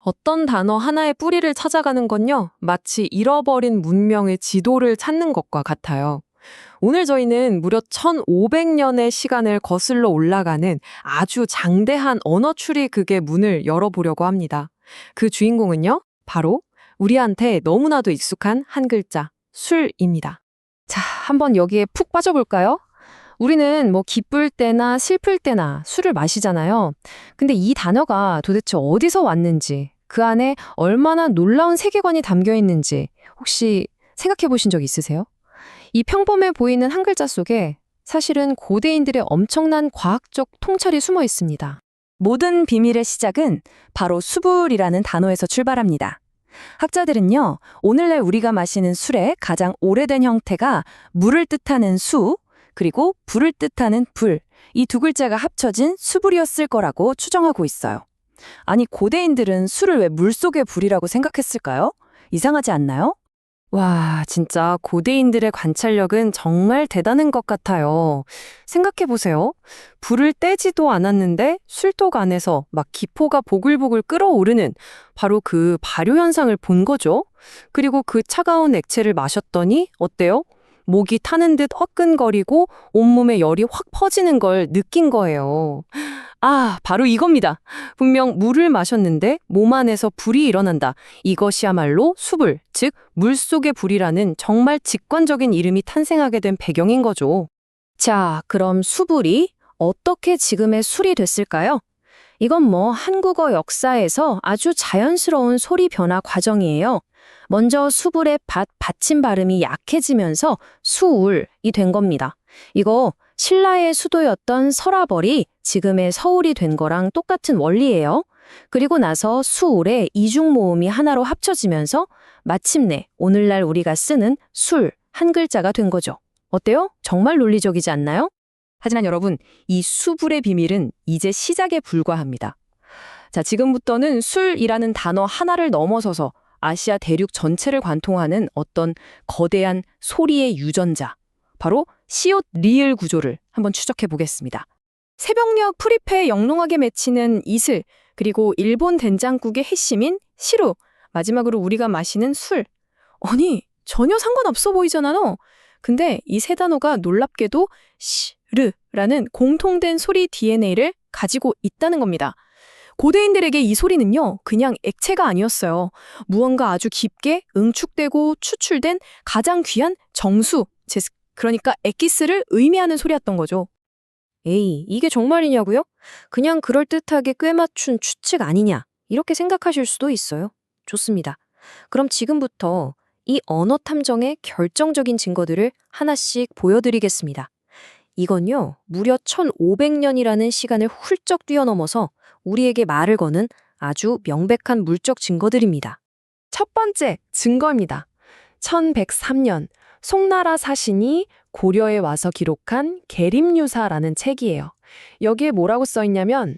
어떤 단어 하나의 뿌리를 찾아가는 건요, 마치 잃어버린 문명의 지도를 찾는 것과 같아요. 오늘 저희는 무려 1500년의 시간을 거슬러 올라가는 아주 장대한 언어 추리 극의 문을 열어보려고 합니다. 그 주인공은요, 바로 우리한테 너무나도 익숙한 한 글자, 술입니다. 자, 한번 여기에 푹 빠져볼까요? 우리는 기쁠 때나 슬플 때나 술을 마시잖아요. 근데 이 단어가 도대체 어디서 왔는지, 그 안에 얼마나 놀라운 세계관이 담겨 있는지 혹시 생각해 보신 적 있으세요? 이 평범해 보이는 한 글자 속에 사실은 고대인들의 엄청난 과학적 통찰이 숨어 있습니다. 모든 비밀의 시작은 바로 수불이라는 단어에서 출발합니다. 학자들은요, 오늘날 우리가 마시는 술의 가장 오래된 형태가 물을 뜻하는 수, 그리고 불을 뜻하는 불, 이 두 글자가 합쳐진 수불이었을 거라고 추정하고 있어요. 아니, 고대인들은 술을 왜 물속의 불이라고 생각했을까요? 이상하지 않나요? 와, 진짜 고대인들의 관찰력은 정말 대단한 것 같아요. 생각해보세요. 불을 떼지도 않았는데 술독 안에서 막 기포가 보글보글 끓어오르는 바로 그 발효 현상을 본 거죠. 그리고 그 차가운 액체를 마셨더니 어때요? 목이 타는 듯 화끈거리고 온몸에 열이 확 퍼지는 걸 느낀 거예요. 아, 바로 이겁니다. 분명 물을 마셨는데 몸 안에서 불이 일어난다. 이것이야말로 수불, 즉 물속의 불이라는 정말 직관적인 이름이 탄생하게 된 배경인 거죠. 자, 그럼 수불이 어떻게 지금의 술이 됐을까요? 이건 한국어 역사에서 아주 자연스러운 소리 변화 과정이에요. 먼저 수불의 받침 발음이 약해지면서 수울이 된 겁니다. 이거 신라의 수도였던 서라벌이 지금의 서울이 된 거랑 똑같은 원리예요. 그리고 나서 수울의 이중 모음이 하나로 합쳐지면서 마침내 오늘날 우리가 쓰는 술 한 글자가 된 거죠. 어때요? 정말 논리적이지 않나요? 하지만 여러분, 이 수불의 비밀은 이제 시작에 불과합니다. 자, 지금부터는 술이라는 단어 하나를 넘어서서 아시아 대륙 전체를 관통하는 어떤 거대한 소리의 유전자, 바로 시옷 리을 구조를 한번 추적해 보겠습니다. 새벽녘 프리페에 영롱하게 맺히는 이슬, 그리고 일본 된장국의 핵심인 시루, 마지막으로 우리가 마시는 술. 아니, 전혀 상관없어 보이잖아요. 근데 이 세 단어가 놀랍게도 시르라는 공통된 소리 DNA를 가지고 있다는 겁니다. 고대인들에게 이 소리는요, 그냥 액체가 아니었어요. 무언가 아주 깊게 응축되고 추출된 가장 귀한 정수, 그러니까 엑기스를 의미하는 소리였던 거죠. 에이, 이게 정말이냐고요? 그냥 그럴듯하게 꿰맞춘 추측 아니냐, 이렇게 생각하실 수도 있어요. 좋습니다. 그럼 지금부터 이 언어 탐정의 결정적인 증거들을 하나씩 보여드리겠습니다. 이건요, 무려 1500년이라는 시간을 훌쩍 뛰어넘어서 우리에게 말을 거는 아주 명백한 물적 증거들입니다. 첫 번째 증거입니다. 1103년 송나라 사신이 고려에 와서 기록한 계림유사라는 책이에요. 여기에 뭐라고 써있냐면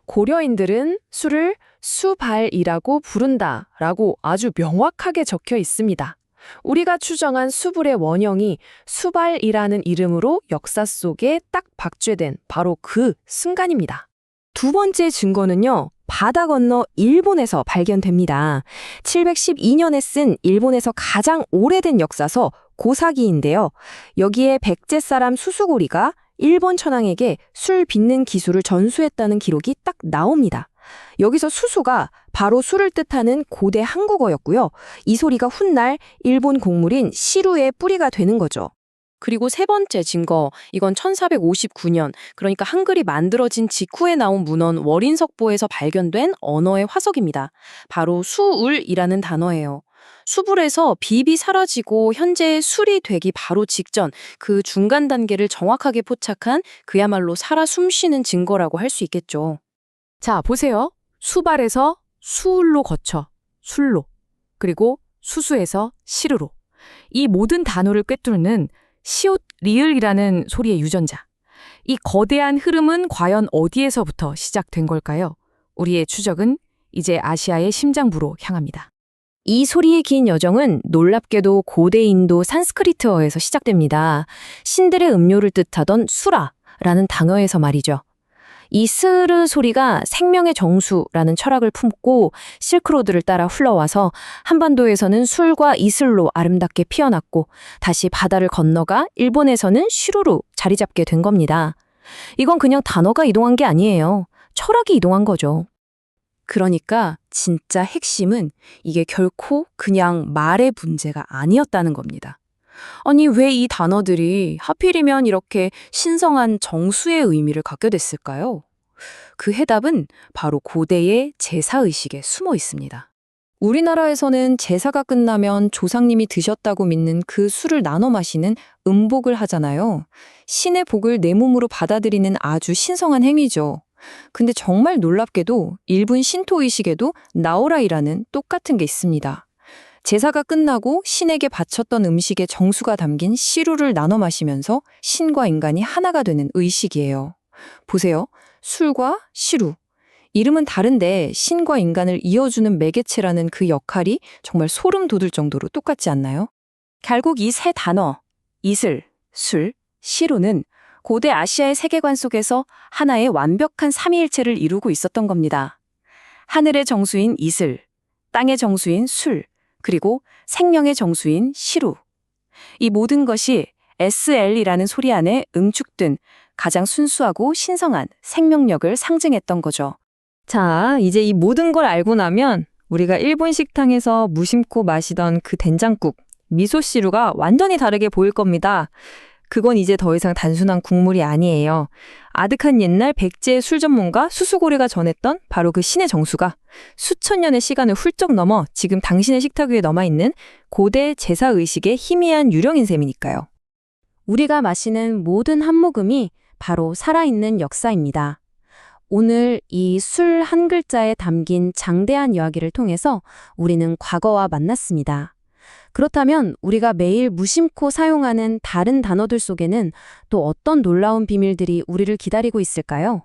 고려인들은 술을 수발이라고 부른다라고 아주 명확하게 적혀 있습니다. 우리가 추정한 수불의 원형이 수발이라는 이름으로 역사 속에 딱 박제된 바로 그 순간입니다. 두 번째 증거는요, 바다 건너 일본에서 발견됩니다. 712년에 쓴 일본에서 가장 오래된 역사서 고사기인데요. 여기에 백제 사람 수수고리가 일본 천황에게 술 빚는 기술을 전수했다는 기록이 딱 나옵니다. 여기서 수수가 바로 술을 뜻하는 고대 한국어였고요. 이 소리가 훗날 일본 곡물인 시루의 뿌리가 되는 거죠. 그리고 세 번째 증거, 이건 1459년, 그러니까 한글이 만들어진 직후에 나온 문헌 월인석보에서 발견된 언어의 화석입니다. 바로 수울이라는 단어예요. 수불에서 빕이 사라지고 현재의 술이 되기 바로 직전 그 중간 단계를 정확하게 포착한 그야말로 살아 숨쉬는 증거라고 할 수 있겠죠. 자, 보세요. 수발에서 수울로 거쳐 술로, 그리고 수수에서 시르로. 이 모든 단어를 꿰뚫는 시옷 리을이라는 소리의 유전자. 이 거대한 흐름은 과연 어디에서부터 시작된 걸까요? 우리의 추적은 이제 아시아의 심장부로 향합니다. 이 소리의 긴 여정은 놀랍게도 고대 인도 산스크리트어에서 시작됩니다. 신들의 음료를 뜻하던 수라라는 단어에서 말이죠. 이스르 소리가 생명의 정수라는 철학을 품고 실크로드를 따라 흘러와서 한반도에서는 술과 이슬로 아름답게 피어났고 다시 바다를 건너가 일본에서는 시루로 자리 잡게 된 겁니다. 이건 그냥 단어가 이동한 게 아니에요. 철학이 이동한 거죠. 그러니까 진짜 핵심은 이게 결코 그냥 말의 문제가 아니었다는 겁니다. 아니, 왜 이 단어들이 하필이면 이렇게 신성한 정수의 의미를 갖게 됐을까요? 그 해답은 바로 고대의 제사의식에 숨어 있습니다. 우리나라에서는 제사가 끝나면 조상님이 드셨다고 믿는 그 술을 나눠 마시는 음복을 하잖아요. 신의 복을 내 몸으로 받아들이는 아주 신성한 행위죠. 근데 정말 놀랍게도 일본 신토의식에도 나오라이라는 똑같은 게 있습니다. 제사가 끝나고 신에게 바쳤던 음식의 정수가 담긴 시루를 나눠 마시면서 신과 인간이 하나가 되는 의식이에요. 보세요. 술과 시루. 이름은 다른데 신과 인간을 이어주는 매개체라는 그 역할이 정말 소름 돋을 정도로 똑같지 않나요? 결국 이 세 단어, 이슬, 술, 시루는 고대 아시아의 세계관 속에서 하나의 완벽한 삼위일체를 이루고 있었던 겁니다. 하늘의 정수인 이슬, 땅의 정수인 술, 그리고 생명의 정수인 시루. 이 모든 것이 SL이라는 소리 안에 응축된 가장 순수하고 신성한 생명력을 상징했던 거죠. 자, 이제 이 모든 걸 알고 나면 우리가 일본 식당에서 무심코 마시던 그 된장국, 미소시루가 완전히 다르게 보일 겁니다. 그건 이제 더 이상 단순한 국물이 아니에요. 아득한 옛날 백제의 술 전문가 수수고래가 전했던 바로 그 신의 정수가 수천 년의 시간을 훌쩍 넘어 지금 당신의 식탁 위에 남아있는 고대 제사의식의 희미한 유령인 셈이니까요. 우리가 마시는 모든 한 모금이 바로 살아있는 역사입니다. 오늘 이 술 한 글자에 담긴 장대한 이야기를 통해서 우리는 과거와 만났습니다. 그렇다면 우리가 매일 무심코 사용하는 다른 단어들 속에는 또 어떤 놀라운 비밀들이 우리를 기다리고 있을까요?